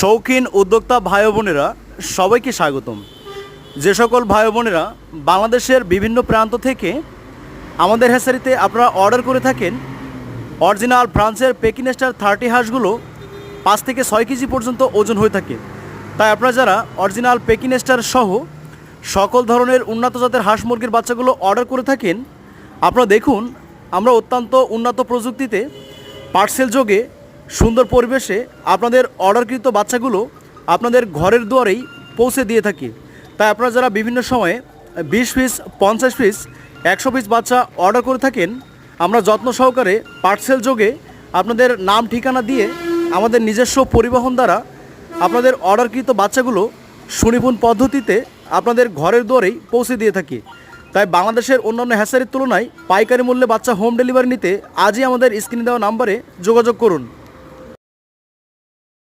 শৌখিন উদ্যোক্তা ভাই বোনেরা সবাইকে স্বাগতম। যে সকল ভাই বোনেরা বাংলাদেশের বিভিন্ন প্রান্ত থেকে আমাদের হ্যাচারিতে আপনারা অর্ডার করে থাকেন, অরিজিনাল ফ্রান্সের পেকিনেস্টার 30 হাঁসগুলো 5 থেকে 6 কেজি পর্যন্ত ওজন হয়ে থাকে। তাই আপনারা যারা অরিজিনাল পেকিনেস্টার সহ সকল ধরনের উন্নত জাতের হাঁস মুরগির বাচ্চাগুলো অর্ডার করে থাকেন, আপনারা দেখুন আমরা অত্যন্ত উন্নত প্রযুক্তিতে পার্সেল যোগে সুন্দর পরিবেশে আপনাদের অর্ডারকৃত বাচ্চাগুলো আপনাদের ঘরের দুয়ারেই পৌঁছে দিয়ে থাকি। তাই আপনারা যারা বিভিন্ন সময়ে 20 পিস, 50 পিস, 100 পিস বাচ্চা অর্ডার করে থাকেন, আমরা যত্ন সহকারে পার্সেল যোগে আপনাদের নাম ঠিকানা দিয়ে আমাদের নিজস্ব পরিবহন দ্বারা আপনাদের অর্ডারকৃত বাচ্চাগুলো সুনিপুণ পদ্ধতিতে আপনাদের ঘরের দুয়ারেই পৌঁছে দিয়ে থাকি। তাই বাংলাদেশের অন্যান্য হ্যাচারির তুলনায় পাইকারি মূল্যে বাচ্চা হোম ডেলিভারি নিতে আজই আমাদের স্ক্রিনে দেওয়া নাম্বারে যোগাযোগ করুন।